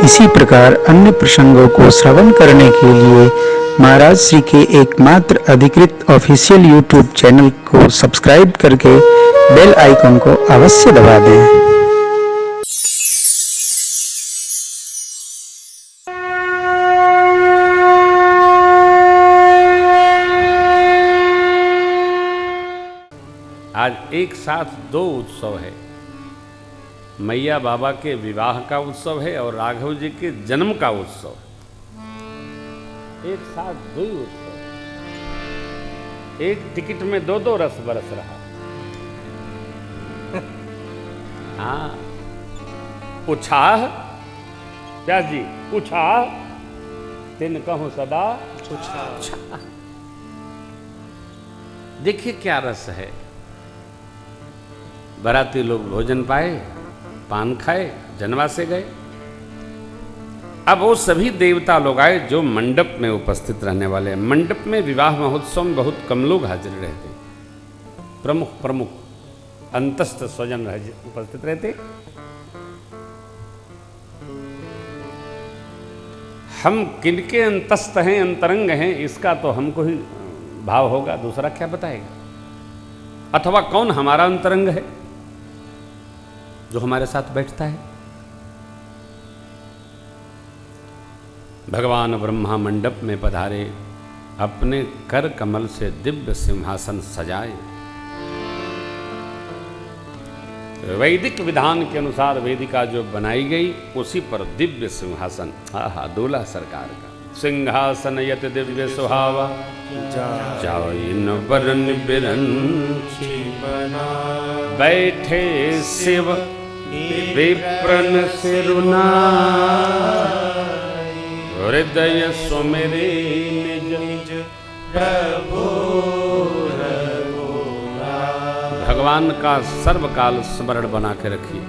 इसी प्रकार अन्य प्रसंगों को श्रवण करने के लिए महाराज श्री के एकमात्र अधिकृत ऑफिशियल यूट्यूब चैनल को सब्सक्राइब करके बेल आइकन को अवश्य दबा दें। आज एक साथ दो उत्सव है, मैया बाबा के विवाह का उत्सव है और राघव जी के जन्म का उत्सव। एक साथ दो ही उत्सव, एक टिकट में दो दो रस बरस रहा। हाँ, उछाह व्यास जी, उछाह तिन कहूं सदा उछाह। देखिए क्या रस है। बाराती लोग भोजन पाए, पान खाए, जनवा से गए। अब वो सभी देवता लोग आए जो मंडप में उपस्थित रहने वाले हैं। मंडप में विवाह महोत्सव में बहुत कम लोग हाजिर रहते, प्रमुख प्रमुख अंतस्थ स्वजन उपस्थित रहते। हम किनके अंतस्थ हैं, अंतरंग हैं, इसका तो हमको ही भाव होगा, दूसरा क्या बताएगा। अथवा कौन हमारा अंतरंग है जो हमारे साथ बैठता है। भगवान ब्रह्मा मंडप में पधारे, अपने कर कमल से दिव्य सिंहासन सजाए। वैदिक विधान के अनुसार वेदिका जो बनाई गई उसी पर दिव्य सिंहासन, आहा दूल्हा सरकार का सिंहासन यत दिव्य सुहावा, जाइन वरन बिरंची बैठे शिव विप्रन सिरुना, हृदय सुमिरे निज प्रभु। भगवान का सर्वकाल स्मरण बना के रखिए,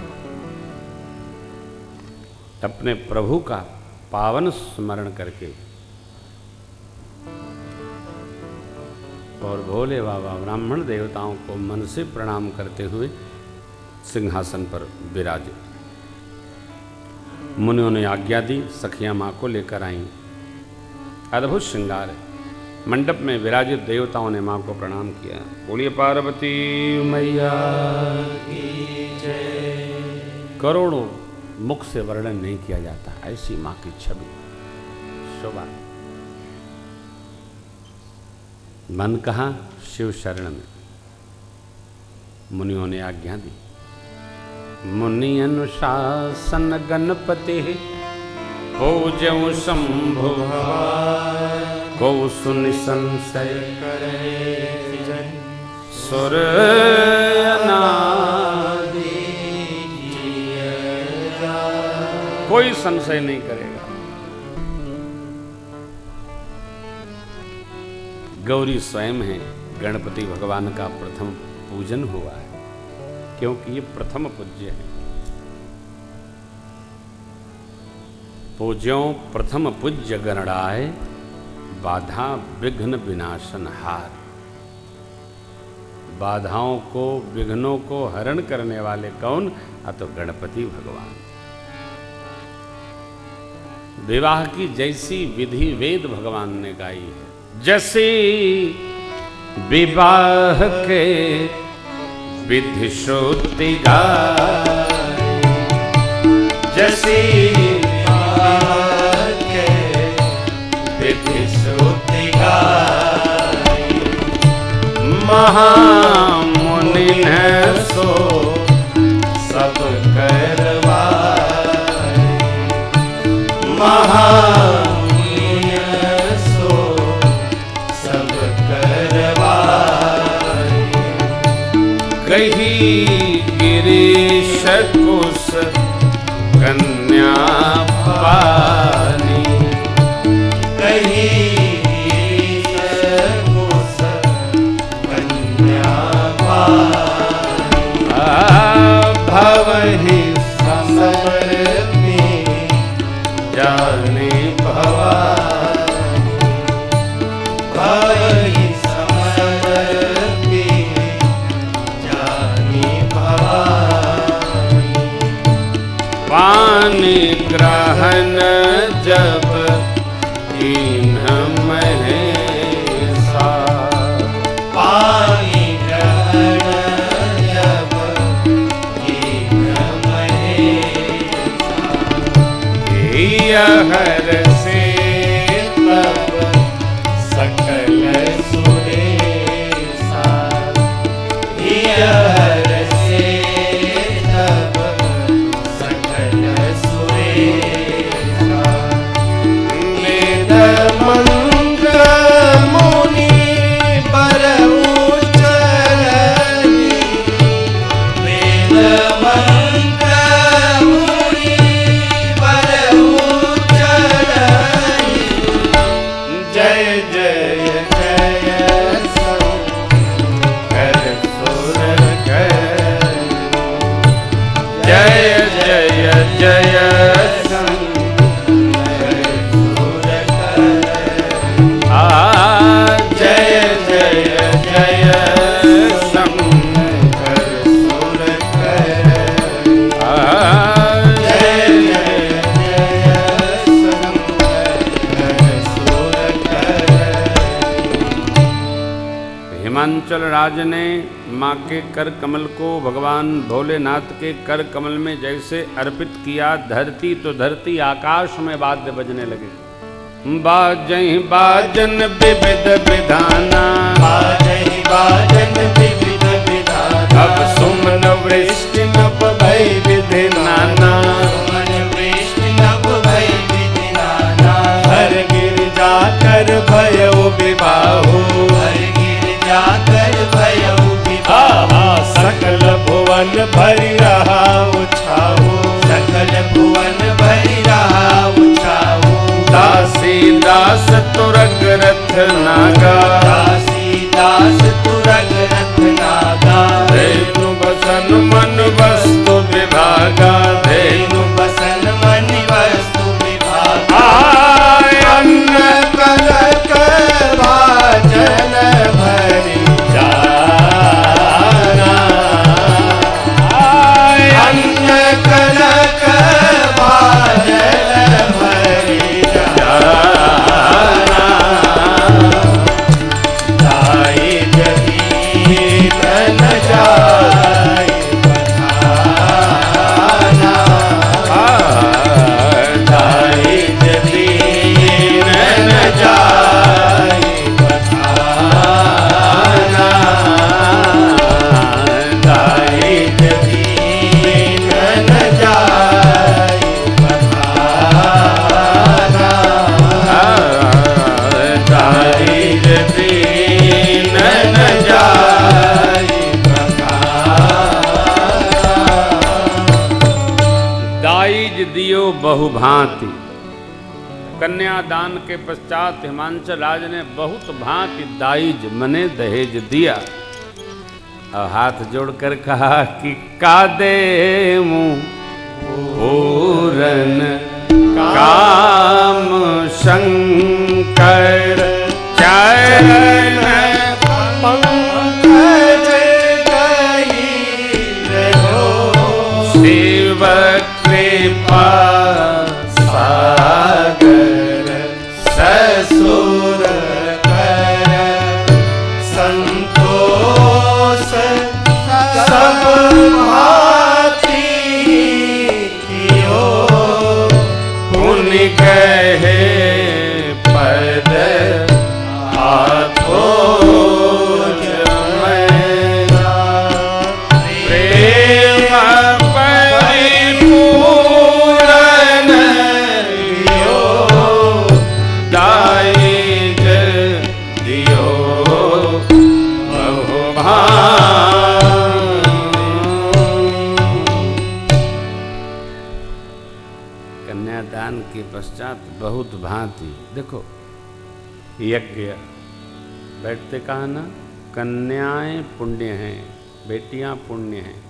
अपने प्रभु का पावन स्मरण करके। और भोले बाबा ब्राह्मण देवताओं को मन से प्रणाम करते हुए सिंहासन पर विराजे। मुनियों ने आज्ञा दी, सखियां मां को लेकर आईं। अद्भुत श्रृंगार है। मंडप में विराजित देवताओं ने मां को प्रणाम किया। बोलिए पार्वती मैया की जय। करोड़ों मुख से वर्णन नहीं किया जाता ऐसी मां की छवि, शोभा। मन कहाँ? शिव शरण में। मुनियों ने आज्ञा दी। मुनि अनुशासन गणपति पूजऊ शंभु, को सुनि संशय करे सुर अनादि। कोई संशय नहीं करेगा। गौरी स्वयं है, गणपति भगवान का प्रथम पूजन हुआ है, क्योंकि ये प्रथम पूज्य है। पूज्यों प्रथम पूज्य गणराय, बाधा विघ्न विनाशन हार। बाधाओं को, विघ्नों को हरण करने वाले कौन? तो गणपति भगवान। विवाह की जैसी विधि वेद भगवान ने गाई है, जैसे विवाह के विधि श्रुति गाई, जैसे विवाह के विधि श्रुति गाई। महामुनि ने सो सब करवाई, महामुनि ने सो सब करवाई। कही गिरीश कुश कन्या पानी, कही गिरीश कुश कन्या पानी। ग्रहण जब कीन महेशा, पानी ग्रहण जब कीन महेशा, हर से तब सकल सुरेशा, हर से तब सकल सुरेशा, वेद मंत्र मुनि पर उच्चरणी, वेद मंत्र मुनि पर उच्चरणी, जय जय जय शंकर सुर करी, जय जय जय शंकर सुर करी, आ जय जय जय शंकर सुर करी, आ जय जय जय शंकर सुर करी। हिमांचल राज ने माँ के कर कमल को भगवान भोलेनाथ के कर कमल में जैसे अर्पित किया, धरती तो धरती आकाश में वाद्य बजने लगे। बाजहि बाजन विविध विधाना, बाजहि बाजन विविध विधाना, अब सुमन वृष्टि नभ भय विधि नाना, सुमन वृष्टि नभ भय विधि नाना, हर गिरजा कर भयउ विवाहो, हर गिरजा कर भयउ विवाहो, सकल भुवन भरि रहा उछाहो, सकल भुवन भरि रहा उछाहो, दासी दास तुरग रथ नागा, दासी दास तुरग रथ नागा, धेनु बसन मन वस्तु विभागा, धेनु बसन मनि वस्तु विभागा, आय अन्न कनक भाजन भरि जाना, अन्न कनक भाजन भरि जाना, जाई जगी तन जाई बखाना, जाई जगी तन जाई बखाना, जाई जगी तन जाई बखाना, जाई जगी तन जाई बखाना। दाइज दियो बहुभांति। कन्यादान के पश्चात हिमांचल राज ने बहुत भांति दाइज मने दहेज दिया और हाथ जोड़कर कहा कि कादे मुँह पूरन काम शंकर चरण पंकज गई रहो, शिव कृपा सागर ससुर कर संतोष सब भांति कियो, पुण्य कहे पद हाथों जमैना, प्रेम परिपूर्ण दियो, दाइज दियो कन्यादान के पश्चात बहुत भांति देखो यज्ञ बैठते कहा ना, कन्याएं पुण्य हैं, बेटियां पुण्य हैं।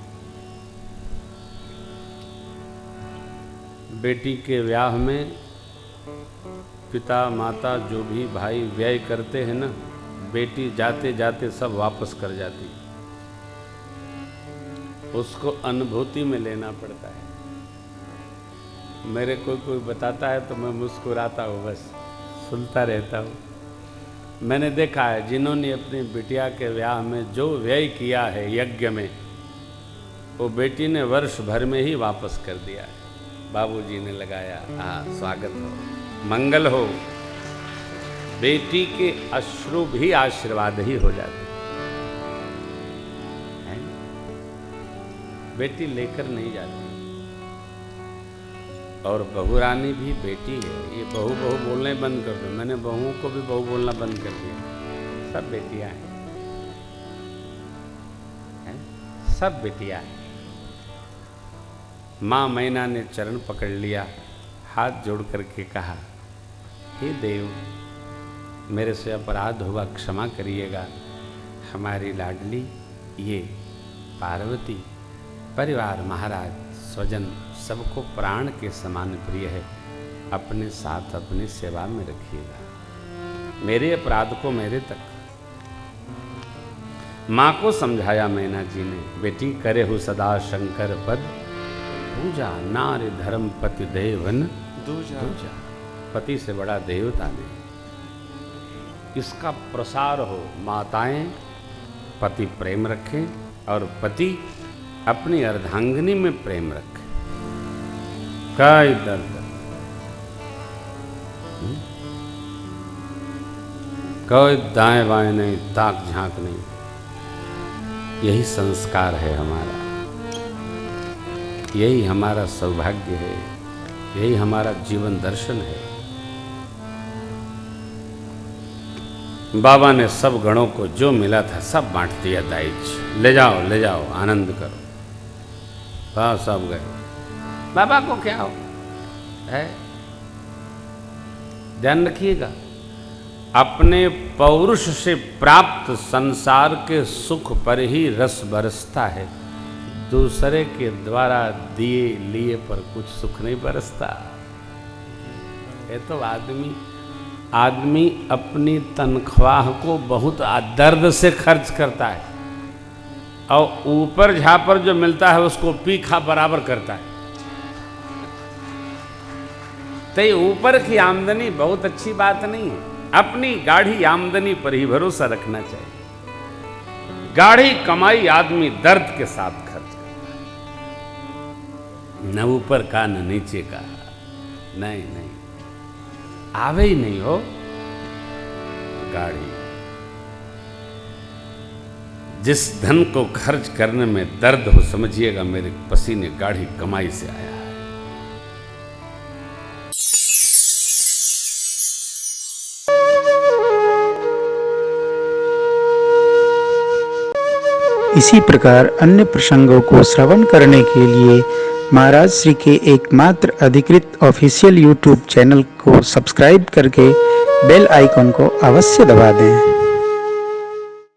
बेटी के ब्याह में पिता माता जो भी भाई व्यय करते हैं ना, बेटी जाते जाते सब वापस कर जाती, उसको अनुभूति में लेना पड़ता है। मेरे कोई बताता है तो मैं मुस्कुराता हूँ, बस सुनता रहता हूँ। मैंने देखा है जिन्होंने अपनी बिटिया के ब्याह में जो व्यय किया है यज्ञ में, वो बेटी ने वर्ष भर में ही वापस कर दिया है। बाबूजी ने लगाया, हाँ स्वागत हो, मंगल हो। बेटी के अश्रु भी आशीर्वाद ही हो जाते हैं। बेटी लेकर नहीं जाती। और बहू रानी भी बेटी है। ये बहू बहू बोलने बंद कर दो। मैंने बहुओं को भी बहू बोलना बंद कर दिया। सब बेटियां हैं, सब बेटियां हैं। माँ मैना ने चरण पकड़ लिया, हाथ जोड़ करके कहा, हे देव, मेरे से अपराध हुआ, क्षमा करिएगा। हमारी लाडली ये पार्वती परिवार, महाराज, स्वजन सबको प्राण के समान प्रिय है। अपने साथ अपनी सेवा में रखिएगा। मेरे अपराध को मेरे तक। माँ को समझाया मैना जी ने, बेटी करे हो सदा शंकर पद पूजा, नारी धर्म पति देवन दूजा। पति से बड़ा देवता नहीं। इसका प्रसार हो। माताएं पति प्रेम रखें और पति अपनी अर्धांगिनी में प्रेम रखें। काय दर्द, कोई दाएं बाएं नहीं, ताक झांक नहीं। यही संस्कार है हमारा, यही हमारा सौभाग्य है, यही हमारा जीवन दर्शन है। बाबा ने सब गणों को जो मिला था सब बांट दिया। दाइज ले जाओ, आनंद करो। हाँ, सब गए। बाबा को क्या हो है, ध्यान रखिएगा। अपने पौरुष से प्राप्त संसार के सुख पर ही रस बरसता है। दूसरे के द्वारा दिए लिए पर कुछ सुख नहीं बरसता। ये तो आदमी अपनी तनख्वाह को बहुत दर्द से खर्च करता है और ऊपर झापर जो मिलता है उसको पी खा बराबर करता है। तो ये ऊपर की आमदनी बहुत अच्छी बात नहीं है। अपनी गाढ़ी आमदनी पर ही भरोसा रखना चाहिए। गाढ़ी कमाई आदमी दर्द के साथ खर्च करता है, न ऊपर का न नीचे का। नहीं, आवे ही नहीं हो गाड़ी। जिस धन को खर्च करने में दर्द हो, समझिएगा मेरे पसीने गाढ़ी कमाई से आया है। इसी प्रकार अन्य प्रसंगों को श्रवण करने के लिए महाराज श्री के एकमात्र अधिकृत ऑफिशियल यूट्यूब चैनल को सब्सक्राइब करके बेल आइकन को अवश्य दबा दें।